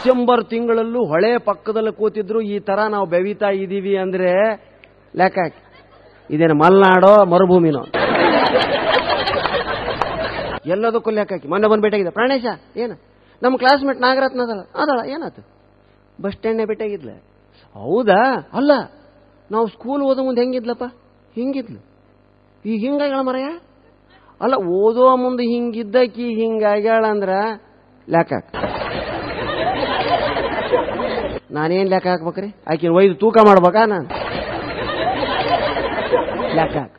December ತಿಂಗಳಲ್ಲೂ ಹೊಳೆ ಪಕ್ಕದಲ್ಲಿ ಕೂತಿದ್ರು ಈ ತರ ನಾವು ಬೆವಿತಾ ಇದೀವಿ ಅಂದ್ರೆ ಲೆಕ್ಕ ಹಾಕಿ. ಇದೇನು ಮಲೆನಾಡೋ ಮರುಭೂಮಿನೋ? ಎಲ್ಲದಕ್ಕೂ ಲೆಕ್ಕ ಹಾಕಿ. ಮೊನ್ನೆ ಬಂದು ಭೇಟಿಯಾಗಿದ್ದ ಪ್ರಾಣೇಶ, ಏನು ನಮ್ಮ ಕ್ಲಾಸ್ಮೇಟ್ ನಾಗರತ್ನ ಅದಳ ಏನಾಯ್ತು? ಬಸ್ ಸ್ಟ್ಯಾಂಡ್ನೇ ಭೇಟಿಯಾಗಿದ್ಲ. ಹೌದಾ? ಅಲ್ಲ, ನಾವು ಸ್ಕೂಲ್ ಓದೋ ಮುಂದೆ ಹೆಂಗಿದ್ಲಪ್ಪ? ಹಿಂಗಿದ್ಲು. ಈಗ ಹಿಂಗಾಗ್ಯಾಳ ಮರಯ. ಅಲ್ಲ, ಓದೋ ಮುಂದೆ ಹಿಂಗಿದ್ದಕಿ ಹಿಂಗಾಗ್ಯಾಳ ಅಂದ್ರ ಲೆಕ್ಕ ಹಾಕ. ನಾನೇನ್ ಲೆಕ್ಕ ಹಾಕ್ಬೇಕ್ರಿ? ಆಕಿನ ಒಯ್ದು ತೂಕ ಮಾಡ್ಬೇಕಾ ನಾನು? ಲೆಕ್ಕ ಹಾಕ,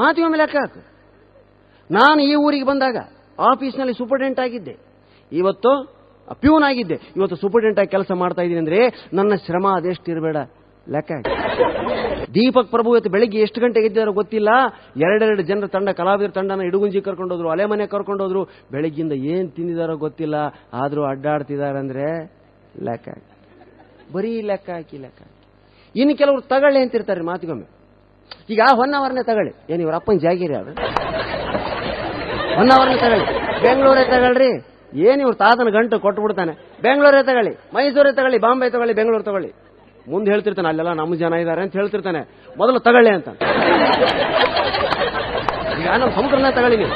ಮಾತಿಗೊಮ್ಮೆ ಲೆಕ್ಕ ಹಾಕು. ನಾನು ಈ ಊರಿಗೆ ಬಂದಾಗ ಆಫೀಸ್ನಲ್ಲಿ ಸೂಪರ್ಡೆಂಟ್ ಆಗಿದ್ದೆ, ಇವತ್ತು ಪ್ಯೂನ್ ಆಗಿದ್ದೆ, ಇವತ್ತು ಸೂಪರ್ಡೆಂಟ್ ಆಗಿ ಕೆಲಸ ಮಾಡ್ತಾ ಇದ್ದೀನಿ ಅಂದ್ರೆ ನನ್ನ ಶ್ರಮ ಅದೆಷ್ಟಿರಬೇಡ, ಲೆಕ್ಕ ಹಾಕಿ. ದೀಪಕ್ ಪ್ರಭು ಇವತ್ತು ಬೆಳಿಗ್ಗೆ ಎಷ್ಟು ಗಂಟೆಗೆ ಇದ್ದಾರೋ ಗೊತ್ತಿಲ್ಲ, 2 ಜನರ ತಂಡ, ಕಲಾವಿದರ ತಂಡನ ಇಡುಗುಂಜಿ ಕರ್ಕೊಂಡೋದ್ರು, ಅಲೆಮನೆ ಕರ್ಕೊಂಡೋದ್ರು. ಬೆಳಗ್ಗಿಂದ ಏನ್ ತಿಂದಿದಾರೋ ಗೊತ್ತಿಲ್ಲ, ಆದ್ರೂ ಅಡ್ಡಾಡ್ತಿದಾರಂದ್ರೆ ಲೆಕ್ಕ ಹಾಕಿ. ಬರೀ ಲೆಕ್ಕ ಹಾಕಿ ಲೆಕ್ಕ ಹಾಕಿ. ಇನ್ನು ಕೆಲವರು ತಗೊಳ್ಳಿ ಅಂತಿರ್ತಾರೆ ಮಾತಿಗೊಮ್ಮೆ. ಈಗ ಹೊನ್ನಾವರನೇ ತಗೊಳ್ಳಿ, ಏನ್ ಇವ್ರ ಅಪ್ಪನ ಜಾಗಿರಿ ಅದು? ಹೊನ್ನಾವರನೇ ತಗೊಳ್ಳಿ, ಬೆಂಗಳೂರೇ ತಗೊಳ್ರಿ, ಏನ್ ಇವ್ರ ತಾತನ ಗಂಟು ಕೊಟ್ಟು ಬಿಡ್ತಾನೆ. ಬೆಂಗಳೂರೇ ತಗೊಳ್ಳಿ, ಮೈಸೂರೇ ತಗೊಳ್ಳಿ, ಬಾಂಬೆ ತಗೊಳ್ಳಿ, ಬೆಂಗಳೂರು ತಗೊಳ್ಳಿ. ಮುಂದೆ ಹೇಳ್ತಿರ್ತಾನೆ ಅಲ್ಲೆಲ್ಲ ನಮ್ಮ ಜನ ಇದ್ದಾರೆ ಅಂತ ಹೇಳ್ತಿರ್ತಾನೆ, ಮೊದಲು ತಗೊಳ್ಳಿ ಅಂತ. ಈಗ ನಮ್ಮ ಸಮುದ್ರನೇ ತಗೊಳ್ಳಿ, ನೀವು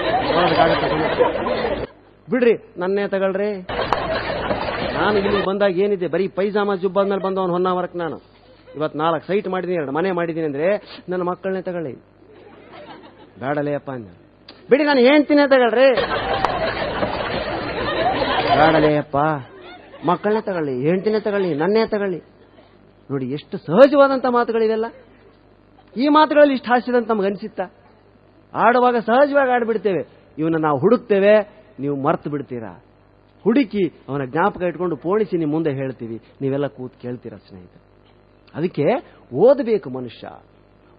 ಬಿಡ್ರಿ, ನನ್ನೇ ತಗೊಳ್ರಿ. ನಾನು ಇಲ್ಲಿಗೆ ಬಂದಾಗ ಏನಿದೆ, ಬರೀ ಪೈಜಾಮ ಜುಬ್ಬಾದ್ಮೇಲೆ ಬಂದವನು ಹೊನ್ನಾವರಕ್ಕೆ. ನಾನು ಇವತ್ತು 4 ಸೈಟ್ ಮಾಡಿದ್ದೀನಿ, 2 ಮನೆ ಮಾಡಿದ್ದೀನಿ ಅಂದ್ರೆ ನನ್ನ ಮಕ್ಕಳನ್ನೇ ತಗೊಳ್ಳಿ. ಬೇಡಲೇ ಅಪ್ಪ ಅಂದ. ಬಿಡಿ, ನಾನು ಹೇಳ್ತೀನಿ ತಗೊಳ್ರಿ. ಬೇಡಲೇ ಅಪ್ಪ, ಮಕ್ಕಳನ್ನೇ ತಗೊಳ್ಳಿ, ಹೆಂಡ್ತಿನೇ ತಗೊಳ್ಳಿ, ನನ್ನೇ ತಗೊಳ್ಳಿ. ನೋಡಿ ಎಷ್ಟು ಸಹಜವಾದಂತ ಮಾತುಗಳಿವೆಲ್ಲ. ಈ ಮಾತುಗಳಲ್ಲಿ ಇಷ್ಟು ಹಾಸ್ಯದಂತ ನಮ್ಗೆ ಅನಿಸುತ್ತಾ? ಆಡುವಾಗ ಸಹಜವಾಗಿ ಆಡ್ಬಿಡ್ತೇವೆ, ಇವನ್ನ ನಾವು ಹುಡುಕ್ತೇವೆ, ನೀವು ಮರ್ತು ಬಿಡ್ತೀರಾ. ಹುಡುಕಿ ಅವನ ಜ್ಞಾಪಕ ಇಟ್ಕೊಂಡು ಪೋಣಿಸಿ ನಿಮ್ಮ ಮುಂದೆ ಹೇಳ್ತೀವಿ, ನೀವೆಲ್ಲ ಕೂತ್ ಕೇಳ್ತೀರಾ ಸ್ನೇಹಿತರೆ. ಅದಕ್ಕೆ ಓದಬೇಕು ಮನುಷ್ಯ.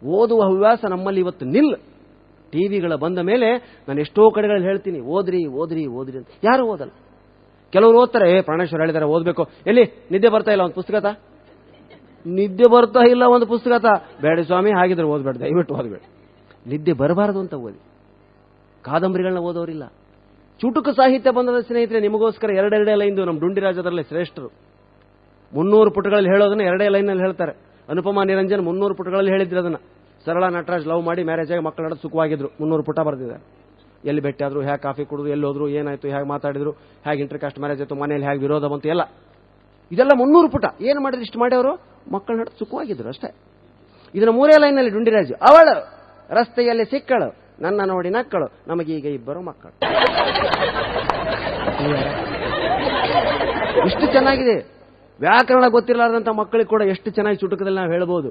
ಓದುವ ಹವ್ಯಾಸ ನಮ್ಮಲ್ಲಿ ಇವತ್ತು ನಿಲ್. ಟಿವಿಗಳ ಬಂದ ಮೇಲೆ ನಾನು ಎಷ್ಟೋ ಕಡೆಗಳಲ್ಲಿ ಹೇಳ್ತೀನಿ, ಓದ್ರಿ ಓದ್ರಿ ಓದ್ರಿ ಅಂತ. ಯಾರು ಓದಲ್ಲ. ಕೆಲವರು ಓದ್ತಾರೆ, ಪ್ರಾಣೇಶ್ವರ ಹೇಳಿದಾರೆ ಓದ್ಬೇಕು. ಎಲ್ಲಿ ನಿದ್ದೆ ಬರ್ತಾ ಇಲ್ಲ ಒಂದು ಪುಸ್ತಕ? ನಿದ್ದೆ ಬರ್ತಾ ಇಲ್ಲ ಒಂದು ಪುಸ್ತಕ? ಬೇಡ ಸ್ವಾಮಿ, ಹಾಗಿದ್ರೆ ಓದ್ಬೇಡ, ದಯವಿಟ್ಟು ಓದ್ಬೇಡ. ನಿದ್ದೆ ಬರಬಾರದು ಅಂತ ಓದಿ. ಕಾದಂಬರಿಗಳನ್ನ ಓದೋರಿಲ್ಲ. ಚುಟುಕು ಸಾಹಿತ್ಯ ಬಂದದ ಸ್ನೇಹಿತರೆ, ನಿಮಗೋಸ್ಕರ 2 ಲೈನ್. ನಮ್ಮ ಡುಂಡಿರಾಜದಲ್ಲೇ ಶ್ರೇಷ್ಠರು 300 ಪುಟಗಳಲ್ಲಿ ಹೇಳೋದನ್ನ 2 ಲೈನಲ್ಲಿ ಹೇಳ್ತಾರೆ. ಅನುಪಮಾ ನಿರಂಜನ್ 300 ಪುಟಗಳಲ್ಲಿ ಹೇಳಿದ್ರು ಅದನ್ನ. ಸರಳ ನಟರಾಜ್ ಲವ್ ಮಾಡಿ ಮ್ಯಾರೇಜ್ ಆಗಿ ಮಕ್ಕಳ ನಡುವೆ ಸುಖವಾಗಿದ್ರು. 300 ಪುಟ ಬರೆದಿದ್ದಾರೆ. ಎಲ್ಲಿ ಭೇಟಿ ಆದ್ರು, ಹೇಗೆ ಕಾಫಿ ಕುಡಿದ್ರು, ಎಲ್ಲಿ ಹೋದ್ರು, ಏನಾಯ್ತು, ಹೇಗೆ ಮಾತಾಡಿದ್ರು, ಹೇಗೆ ಇಂಟರ್ಕಾಸ್ಟ್ ಮ್ಯಾರೇಜ್ ಆಯ್ತು, ಮನೇಲಿ ಹೇಗೆ ವಿರೋಧ ಬಂತು, ಎಲ್ಲ ಇದೆಲ್ಲ 300 ಪುಟ. ಏನು ಮಾಡಿದ್ರು? ಇಷ್ಟು ಮಾಡಿ ಅವರು ಮಕ್ಕಳ ನಡುವೆ ಸುಖವಾಗಿದ್ರು ಅಷ್ಟೇ. ಇದನ್ನ 3 ಲೈನ್ನಲ್ಲಿ ಡುಂಡಿರಾಜು. ಅವಳು ರಸ್ತೆಯಲ್ಲಿ ಸಿಕ್ಕಳು, ನನ್ನ ನೋಡಿ ನಕ್ಕಳು, ನಮಗೀಗ 2 ಮಕ್ಕಳು. ಇಷ್ಟು ಚೆನ್ನಾಗಿದೆ. ವ್ಯಾಕರಣ ಗೊತ್ತಿರಲಾರ್ದಂತ ಮಕ್ಕಳಿಗೆ ಕೂಡ ಎಷ್ಟು ಚೆನ್ನಾಗಿ ಚುಟುಕದಲ್ಲಿ ನಾವು ಹೇಳ್ಬೋದು.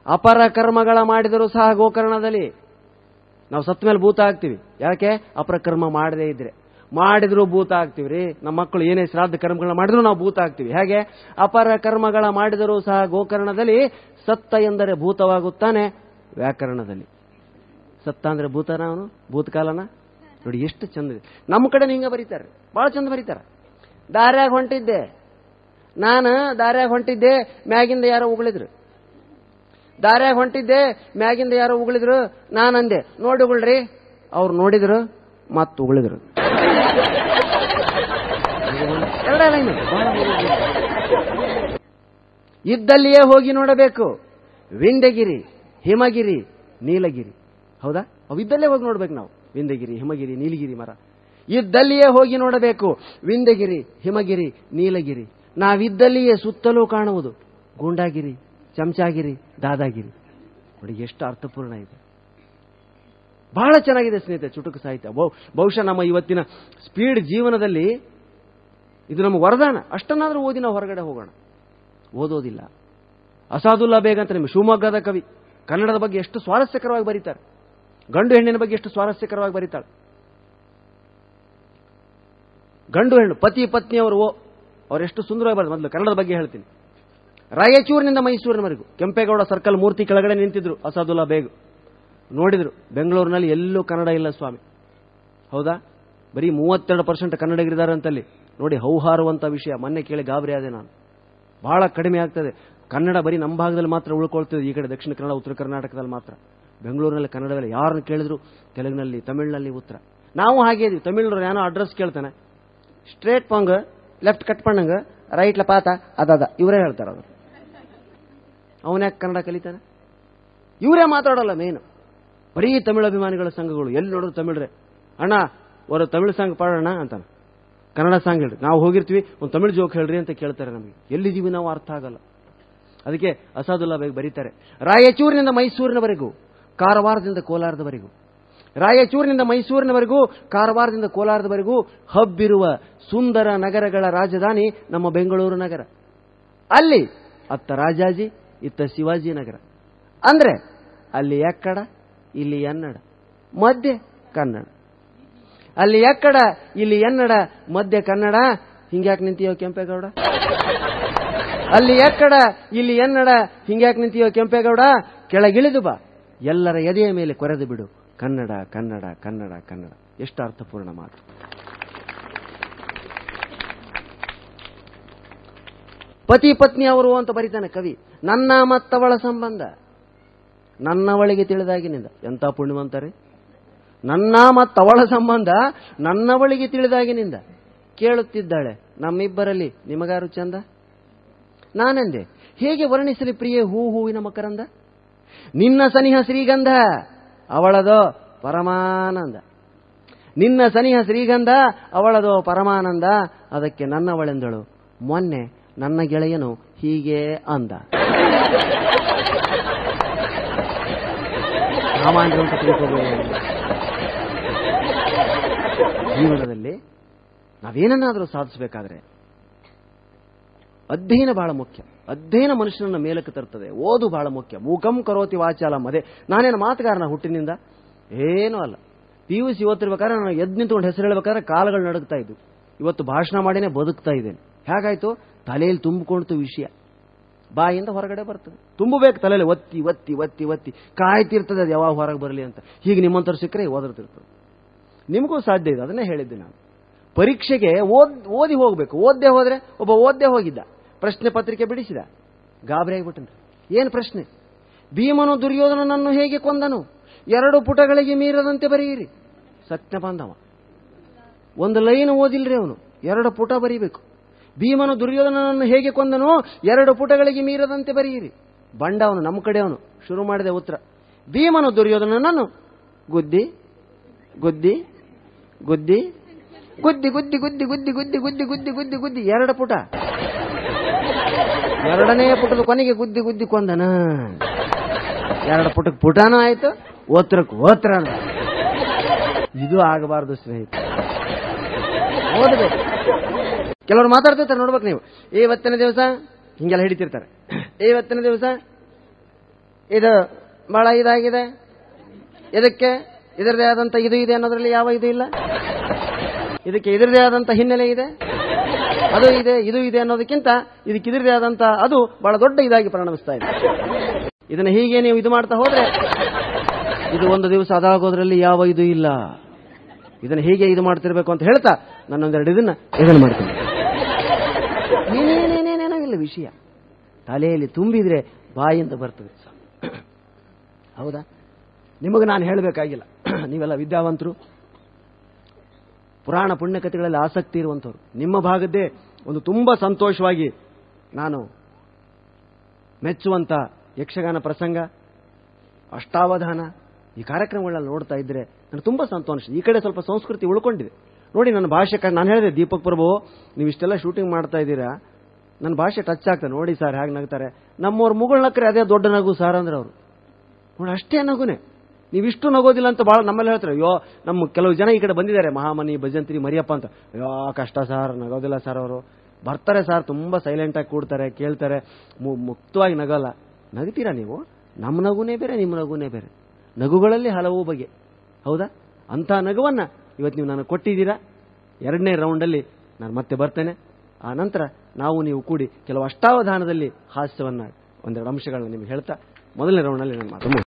ಅಪರ ಕರ್ಮಗಳ ಮಾಡಿದರೂ ಸಹ ಗೋಕರ್ಣದಲ್ಲಿ. ನಾವು ಸತ್ತ ಮೇಲೆ ಭೂತ ಆಗ್ತೀವಿ. ಯಾಕೆ? ಅಪರ ಕರ್ಮ ಮಾಡದೇ ಇದ್ರೆ. ಮಾಡಿದ್ರು ಭೂತ ಆಗ್ತೀವಿ ರೀ. ನಮ್ಮ ಮಕ್ಕಳು ಏನೇ ಶ್ರಾದ್ದ ಕರ್ಮಗಳನ್ನ ಮಾಡಿದ್ರು ನಾವು ಭೂತ ಆಗ್ತೀವಿ. ಹೇಗೆ? ಅಪರ ಕರ್ಮಗಳ ಮಾಡಿದರೂ ಸಹ ಗೋಕರ್ಣದಲ್ಲಿ. ಸತ್ತ ಎಂದರೆ ಭೂತವಾಗುತ್ತಾನೆ ವ್ಯಾಕರಣದಲ್ಲಿ. ಸತ್ತ ಅಂದ್ರೆ ಭೂತನ, ಅವನು ಭೂತಕಾಲನ. ನೋಡಿ ಎಷ್ಟು ಚಂದ ಇದೆ. ನಮ್ಮ ಕಡೆ ಹಿಂಗ ಬರೀತಾರೆ, ಬಹಳ ಚಂದ ಬರೀತಾರೆ. ದಾರ್ಯಾಗ ಹೊಂಟಿದ್ದೆ ನಾನು, ದಾರ್ಯಾಗ ಹೊಂಟಿದ್ದೆ, ಮ್ಯಾಗಿಂದ ಯಾರೋ ಉಗುಳಿದ್ರು. ದಾರ್ಯಾಗ ಹೊಂಟಿದ್ದೆ, ಮ್ಯಾಗಿಂದ ಯಾರೋ ಉಗುಳಿದ್ರು. ನಾನಂದೆ ನೋಡಿ ಉಗುಳ್ರಿ. ಅವ್ರು ನೋಡಿದ್ರು, ಮತ್ ಉಗುಳಿದ್ರು. ಇದ್ದಲ್ಲಿಯೇ ಹೋಗಿ ನೋಡಬೇಕು. ವಿಂಧ್ಯಗಿರಿ, ಹಿಮಗಿರಿ, ನೀಲಗಿರಿ. ಹೌದಾ? ಅವು ಇದ್ದಲ್ಲೇ ಹೋಗಿ ನೋಡ್ಬೇಕು ನಾವು. ವಿಂಧ್ಯಗಿರಿ, ಹಿಮಗಿರಿ, ನೀಲಗಿರಿ ಮರ ಇದ್ದಲ್ಲಿಯೇ ಹೋಗಿ ನೋಡಬೇಕು. ವಿಂಧ್ಯಗಿರಿ, ಹಿಮಗಿರಿ, ನೀಲಗಿರಿ. ನಾವಿದ್ದಲ್ಲಿಯೇ ಸುತ್ತಲೂ ಕಾಣುವುದು ಗೂಂಡಾಗಿರಿ, ಚಮಚಾಗಿರಿ, ದಾದಾಗಿರಿ. ನೋಡಿ ಎಷ್ಟು ಅರ್ಥಪೂರ್ಣ ಇದೆ. ಬಹಳ ಚೆನ್ನಾಗಿದೆ ಸ್ನೇಹಿತರೆ ಚುಟುಕು ಸಾಹಿತ್ಯ. ಬಹುಶಃ ನಮ್ಮ ಇವತ್ತಿನ ಸ್ಪೀಡ್ ಜೀವನದಲ್ಲಿ ಇದು ನಮ್ಮ ವರದಾನ. ಅಷ್ಟನ್ನಾದ್ರೂ ಓದಿ ನಾವು ಹೊರಗಡೆ ಹೋಗೋಣ. ಓದೋದಿಲ್ಲ. ಅಸಾದುಲ್ಲಾ ಬೇಗ್ ಅಂತ ನಿಮ್ಮ ಶಿವಮೊಗ್ಗದ ಕವಿ ಕನ್ನಡದ ಬಗ್ಗೆ ಎಷ್ಟು ಸ್ವಾರಸ್ಯಕರವಾಗಿ ಬರೀತಾರೆ. ಗಂಡು ಹೆಣ್ಣಿನ ಬಗ್ಗೆ ಎಷ್ಟು ಸ್ವಾರಸ್ಯಕರವಾಗಿ ಬರೀತಾಳೆ. ಗಂಡು ಹೆಣ್ಣು ಪತಿ ಪತ್ನಿಯವರು ಅವರೆಷ್ಟು ಸುಂದರವಾಗಿ ಬರೆದ. ಮೊದಲು ಕನ್ನಡದ ಬಗ್ಗೆ ಹೇಳ್ತೀನಿ. ರಾಯಚೂರಿನಿಂದ ಮೈಸೂರಿನವರೆಗೂ ಕೆಂಪೇಗೌಡ ಸರ್ಕಲ್ ಮೂರ್ತಿ ಕೆಳಗಡೆ ನಿಂತಿದ್ರು ಅಸಾದುಲ್ಲಾ ಬೇಗ್. ನೋಡಿದ್ರು ಬೆಂಗಳೂರಿನಲ್ಲಿ ಎಲ್ಲೂ ಕನ್ನಡ ಇಲ್ಲ ಸ್ವಾಮಿ. ಹೌದಾ? ಬರೀ 32% ಕನ್ನಡಿಗರಿದ್ದಾರೆ ಅಂತಲ್ಲಿ. ನೋಡಿ ಹೌಹಾರುವಂತ ವಿಷಯ. ಮೊನ್ನೆ ಕೇಳಿ ಗಾಬರಿ ಆದೆ ನಾನು. ಬಹಳ ಕಡಿಮೆ ಆಗ್ತದೆ ಕನ್ನಡ. ಬರೀ ನಮ್ಮ ಭಾಗದಲ್ಲಿ ಮಾತ್ರ ಉಳ್ಕೊಳ್ತಿದೆ. ಈ ಕಡೆ ದಕ್ಷಿಣ ಕನ್ನಡ, ಉತ್ತರ ಕರ್ನಾಟಕದಲ್ಲಿ ಮಾತ್ರ. ಬೆಂಗಳೂರಿನಲ್ಲಿ ಕನ್ನಡದಲ್ಲಿ ಯಾರನ್ನು ಕೇಳಿದ್ರು ತೆಲುಗಿನಲ್ಲಿ, ತಮಿಳಿನಲ್ಲಿ ಉತ್ತರ. ನಾವು ಹಾಗೆ ಇದೀವಿ. ತಮಿಳ್ನವ್ರು ಏನೋ ಅಡ್ರೆಸ್ ಕೇಳ್ತಾನೆ, ಸ್ಟ್ರೇಟ್ ಪಂಗ್ ಲೆಫ್ಟ್ ಕಟ್ ಪಣ್ಣಂಗ ರೈಟ್ಲ ಪಾತ ಅದ ಇವರೇ ಹೇಳ್ತಾರ. ಅದು ಅವನ್ಯಾಕೆ ಕನ್ನಡ ಕಲಿತಾನೆ? ಇವರೇ ಮಾತಾಡೋಲ್ಲ. ಮೇನು ಬರೀ ತಮಿಳು ಅಭಿಮಾನಿಗಳ ಸಂಘಗಳು ಎಲ್ಲಿ ನೋಡಿದ್ರು ತಮಿಳ್ರೆ. ಅಣ್ಣ ಒಂದು ತಮಿಳು ಸಾಂಗ್ ಪಾಡೋಣ ಅಂತಾನೆ, ಕನ್ನಡ ಸಾಂಗ್ ಹೇಳ್ರಿ. ನಾವು ಹೋಗಿರ್ತೀವಿ, ಒಂದು ತಮಿಳು ಜೋಕ್ ಹೇಳ್ರಿ ಅಂತ ಕೇಳ್ತಾರೆ. ನಮಗೆ ಎಲ್ಲಿದ್ದೀವಿ ನಾವು ಅರ್ಥ ಆಗಲ್ಲ. ಅದಕ್ಕೆ ಅಸಾದುಲ್ಲಾ ಬೇಗ್ ಬರೀತಾರೆ, ರಾಯಚೂರಿನಿಂದ ಮೈಸೂರಿನವರೆಗೂ, ಕಾರವಾರದಿಂದ ಕೋಲಾರದವರೆಗೂ, ರಾಯಚೂರಿನಿಂದ ಮೈಸೂರಿನವರೆಗೂ, ಕಾರವಾರದಿಂದ ಕೋಲಾರದವರೆಗೂ ಹಬ್ಬಿರುವ ಸುಂದರ ನಗರಗಳ ರಾಜಧಾನಿ ನಮ್ಮ ಬೆಂಗಳೂರು ನಗರ. ಅಲ್ಲಿ ಅತ್ತ ರಾಜಾಜಿ, ಇತ್ತ ಶಿವಾಜಿ ನಗರ. ಅಂದ್ರೆ ಅಲ್ಲಿ ಎಕ್ಕಡ, ಇಲ್ಲಿ ಎನ್ನಡ, ಮಧ್ಯೆ ಕನ್ನಡ. ಅಲ್ಲಿ ಎಕ್ಕಡ, ಇಲ್ಲಿ ಎನ್ನಡ, ಮಧ್ಯೆ ಕನ್ನಡ. ಹಿಂಗ್ಯಾಕೆ ನಿಂತೀಯೋ ಕೆಂಪೇಗೌಡ? ಅಲ್ಲಿ ಎಕ್ಕಡ, ಇಲ್ಲಿ ಎನ್ನಡ, ಹಿಂಗ್ಯಾಕೆ ನಿಂತೀಯೋ ಕೆಂಪೇಗೌಡ? ಕೆಳಗಿಳಿದು ಬಾ, ಎಲ್ಲರ ಎದೆಯ ಮೇಲೆ ಕೊರೆದು ಬಿಡು, ಕನ್ನಡ ಕನ್ನಡ ಕನ್ನಡ ಕನ್ನಡ. ಎಷ್ಟು ಅರ್ಥಪೂರ್ಣ ಮಾತು. ಪತಿ ಪತ್ನಿ ಅವರು ಅಂತ ಬರೀತಾನೆ ಕವಿ. ನನ್ನ ಮತ್ತವಳ ಸಂಬಂಧ ನನ್ನವಳಿಗೆ ತಿಳಿದಾಗಿನಿಂದ. ಎಂಥ ಪುಣ್ಯವಂತರೇ! ನನ್ನ ಮತ್ತವಳ ಸಂಬಂಧ ನನ್ನವಳಿಗೆ ತಿಳಿದಾಗಿನಿಂದ. ಕೇಳುತ್ತಿದ್ದಾಳೆ, ನಮ್ಮಿಬ್ಬರಲ್ಲಿ ನಿಮಗಾರು ಚಂದ? ನಾನೆಂದೆ, ಹೇಗೆ ವರ್ಣಿಸಲಿ ಪ್ರಿಯೆ ಹೂವಿನ ಮಕರಂದ? ನಿನ್ನ ಸನಿಹ ಶ್ರೀಗಂಧ, ಅವಳದೋ ಪರಮಾನಂದ. ನಿನ್ನ ಸನಿಹ ಶ್ರೀಗಂಧ, ಅವಳದೋ ಪರಮಾನಂದ. ಅದಕ್ಕೆ ನನ್ನವಳೆಂದಳು, ಮೊನ್ನೆ ನನ್ನ ಗೆಳೆಯನು ಹೀಗೆ ಅಂದ. ಸಾಮಾನ್ಯ ಅಂತ ತಿಳ್ಕೋಬೇಕು. ಜೀವನದಲ್ಲಿ ನಾವೇನನ್ನಾದರೂ ಸಾಧಿಸಬೇಕಾದ್ರೆ ಅಧ್ಯಯನ ಬಹಳ ಮುಖ್ಯ. ಅಧ್ಯಯನ ಮನುಷ್ಯನನ್ನ ಮೇಲಕ್ಕೆ ತರ್ತದೆ. ಓದು ಬಹಳ ಮುಖ್ಯ. ಮೂಕಂ ಕರೋತಿ ವಾಚಾಲಂ. ಅದೇ ನಾನೇನು ಮಾತುಗಾರನ ಹುಟ್ಟಿನಿಂದ? ಏನೂ ಅಲ್ಲ. PUC ಓದ್ತಿರ್ಬೇಕಾದ್ರೆ ನಾನು ಎದ್ದು ನಿಂತ್ಕೊಂಡು ಹೆಸರು ಹೇಳ್ಬೇಕಾದ್ರೆ ಕಾಲಗಳು ನಡುಗ್ತಾ ಇದ್ದು. ಇವತ್ತು ಭಾಷಣ ಮಾಡಿನೇ ಬದುಕ್ತಾ ಇದ್ದೇನೆ. ಹೇಗಾಯ್ತು? ತಲೆಯಲ್ಲಿ ತುಂಬಿಕೊಂಡ್ತು ವಿಷಯ, ಬಾಯಿಂದ ಹೊರಗಡೆ ಬರ್ತದೆ. ತುಂಬಬೇಕು ತಲೆಯಲ್ಲಿ, ಒತ್ತಿ ಒತ್ತಿ ಒತ್ತಿ ಒತ್ತಿ ಕಾಯ್ತಿರ್ತದೆ ಅದು ಯಾವಾಗ ಹೊರಗೆ ಬರಲಿ ಅಂತ. ಹೀಗೆ ನಿಮ್ಮಂಥವ್ರು ಸಿಕ್ಕರೆ ಓದಿರ್ತಿರ್ತದೆ. ನಿಮಗೂ ಸಾಧ್ಯ ಇದೆ. ಅದನ್ನೇ ಹೇಳಿದ್ದೆ ನಾನು. ಪರೀಕ್ಷೆಗೆ ಓದಿ ಹೋಗಬೇಕು. ಓದ್ದೇ ಹೋದ್ರೆ, ಒಬ್ಬ ಓದ್ದೇ ಹೋಗಿದ್ದ, ಪ್ರಶ್ನೆ ಪತ್ರಿಕೆ ಬಿಡಿಸಿದ, ಗಾಬರಿ ಆಗಿಬಿಟ್ಟನ್ರಿ. ಏನು ಪ್ರಶ್ನೆ? ಭೀಮನು ದುರ್ಯೋಧನನನ್ನು ಹೇಗೆ ಕೊಂದನು? 2 ಪುಟಗಳಿಗೆ ಮೀರದಂತೆ ಬರೆಯಿರಿ. ಸತ್ಯ ಬಾಂಧವ, ಒಂದು ಲೈನ್ ಓದಿಲ್ರಿ ಅವನು, 2 ಪುಟ ಬರೀಬೇಕು. ಭೀಮನು ದುರ್ಯೋಧನನನ್ನು ಹೇಗೆ ಕೊಂದನು? 2 ಪುಟಗಳಿಗೆ ಮೀರದಂತೆ ಬರೆಯಿರಿ. ಬಂಡ ಅವನು, ನಮ್ಮ ಕಡೆ ಅವನು. ಶುರು ಮಾಡಿದೆ ಉತ್ತರ. ಭೀಮನು ದುರ್ಯೋಧನನನ್ನು ಗುದ್ದಿ ಗುದ್ದಿ ಗುದ್ದಿ ಗುದ್ದಿ ಗುದ್ದಿ ಗುದ್ದಿ ಗುದ್ದಿ ಗುದ್ದಿ ಗುದ್ದಿ ಗುದ್ದಿ ಗುದ್ದಿ ಗುದ್ದಿ 2 ಪುಟ. 2ನೇ ಪುಟದ ಕೊನೆಗೆ ಗುದ್ದಿ ಗುದ್ದಿ ಕೊಂದನ. 2 ಪುಟಕ್ಕೆ ಪುಟಾನೂ ಆಯ್ತು, ಓತ್ರಕ್ಕೆ ಓತ್ರನೂ. ಇದು ಆಗಬಾರದು ಸ್ನೇಹಿತ. ಓದಬೇಕು. ಕೆಲವರು ಮಾತಾಡ್ತಿರ್ತಾರೆ, ನೋಡ್ಬೇಕು ನೀವು. ಇವತ್ತಿನ ದಿವಸ ಹಿಂಗೆಲ್ಲ ಹಿಡಿತಿರ್ತಾರೆ. ಇವತ್ತಿನ ದಿವಸ ಇದು ಬಹಳ ಇದಾಗಿದೆ, ಇದಕ್ಕೆ ಇದರದೇ ಆದಂತ ಇದು ಇದೆ ಅನ್ನೋದ್ರಲ್ಲಿ ಯಾವ ಇದು ಇಲ್ಲ. ಇದಕ್ಕೆ ಇದರದೇ ಆದಂತ ಹಿನ್ನೆಲೆ ಇದೆ, ಅದು ಇದೆ, ಇದು ಇದೆ ಅನ್ನೋದಕ್ಕಿಂತ ಇದಕ್ಕೆ ಇದರದೇ ಆದಂತ ಅದು ಬಹಳ ದೊಡ್ಡ ಇದಾಗಿ ಪರಿಣಮಿಸ್ತಾ ಇದೆ. ಇದನ್ನ ಹೀಗೆ ನೀವು ಇದು ಮಾಡ್ತಾ ಹೋದ್ರೆ ಇದು ಒಂದು ದಿವಸ ಅದಾಗೋದ್ರಲ್ಲಿ ಯಾವ ಇದು ಇಲ್ಲ. ಇದನ್ನ ಹೀಗೆ ಇದು ಮಾಡ್ತಿರ್ಬೇಕು ಅಂತ ಹೇಳ್ತಾ ನಾನೊಂದೆರಡು ಇದನ್ನ ಮಾಡ್ತೀನಿ. ಏನೇನೇನೇನೇನಾಗಿಲ್ಲ ವಿಷಯ ತಲೆಯಲ್ಲಿ ತುಂಬಿದ್ರೆ ಬಾಯಿಂದ ಬರ್ತದೆ. ಹೌದಾ? ನಿಮಗೆ ನಾನು ಹೇಳಬೇಕಾಗಿಲ್ಲ. ನೀವೆಲ್ಲ ವಿದ್ಯಾವಂತರು, ಪುರಾಣ ಪುಣ್ಯಕಥೆಗಳಲ್ಲಿ ಆಸಕ್ತಿ ಇರುವಂಥವ್ರು. ನಿಮ್ಮ ಭಾಗದ್ದೇ ಒಂದು ತುಂಬಾ ಸಂತೋಷವಾಗಿ ನಾನು ಮೆಚ್ಚುವಂತ ಯಕ್ಷಗಾನ ಪ್ರಸಂಗ, ಅಷ್ಟಾವಧಾನ, ಈ ಕಾರ್ಯಕ್ರಮಗಳನ್ನ ನೋಡ್ತಾ ಇದ್ರೆ ನನಗೆ ತುಂಬಾ ಸಂತೋಷ. ಈ ಕಡೆ ಸ್ವಲ್ಪ ಸಂಸ್ಕೃತಿ ಉಳ್ಕೊಂಡಿದೆ ನೋಡಿ. ನನ್ನ ಭಾಷೆ ನಾನು ಹೇಳಿದೆ, ದೀಪಕ್ ಪ್ರಭು ನೀವು ಇಷ್ಟೆಲ್ಲ ಶೂಟಿಂಗ್ ಮಾಡ್ತಾ ಇದ್ದೀರಾ, ನನ್ನ ಭಾಷೆ ಟಚ್ ಆಗ್ತದೆ ನೋಡಿ ಸರ್, ಹೇಗೆ ನಗ್ತಾರೆ. ನಮ್ಮವ್ರ ಮುಗುಳ್ ನಕ್ರೆ ಅದೇ ದೊಡ್ಡ ನಗು ಸಾರ್ ಅಂದ್ರೆ ಅವರು ನೋಡಿ, ಅಷ್ಟೇ ನಗುನೆ. ನೀವಿಷ್ಟು ನಗೋದಿಲ್ಲ ಅಂತ ಭಾಳ ನಮ್ಮಲ್ಲಿ ಹೇಳ್ತಾರೆ. ಅಯ್ಯೋ, ನಮ್ಮ ಕೆಲವು ಜನ ಈ ಕಡೆ ಬಂದಿದ್ದಾರೆ, ಮಹಾಮನಿ ಭಜಂತ್ರಿ ಮರಿಯಪ್ಪ ಅಂತ. ಅಯ್ಯೋ ಕಷ್ಟ ಸರ್, ನಗೋದಿಲ್ಲ ಸರ್ ಅವರು. ಬರ್ತಾರೆ ಸರ್, ತುಂಬಾ ಸೈಲೆಂಟ್ ಆಗಿ ಕೂಡ್ತಾರೆ, ಕೇಳ್ತಾರೆ, ಮುಕ್ತವಾಗಿ ನಗಲ್ಲ. ನಗ್ತೀರಾ ನೀವು? ನಮ್ಮ ನಗುನೇ ಬೇರೆ, ನಿಮ್ಮ ನಗುನೇ ಬೇರೆ. ನಗುಗಳಲ್ಲಿ ಹಲವು ಬಗೆ. ಹೌದಾ? ಅಂಥ ನಗುವನ್ನ ಇವತ್ತು ನೀವು ನನಗೆ ಕೊಟ್ಟಿದ್ದೀರಾ. 2ನೇ ರೌಂಡಲ್ಲಿ ನಾನು ಮತ್ತೆ ಬರ್ತೇನೆ. ಆ ನಂತರ ನಾವು ನೀವು ಕೂಡಿ ಕೆಲವು ಅಷ್ಟಾವಧಾನದಲ್ಲಿ ಹಾಸ್ಯವನ್ನ ಒಂದೆರಡು ಅಂಶಗಳನ್ನ ನಿಮ್ಗೆ ಹೇಳ್ತಾ 1ನೇ ರೌಂಡ್ನಲ್ಲಿ ನಾನು ಮಾತು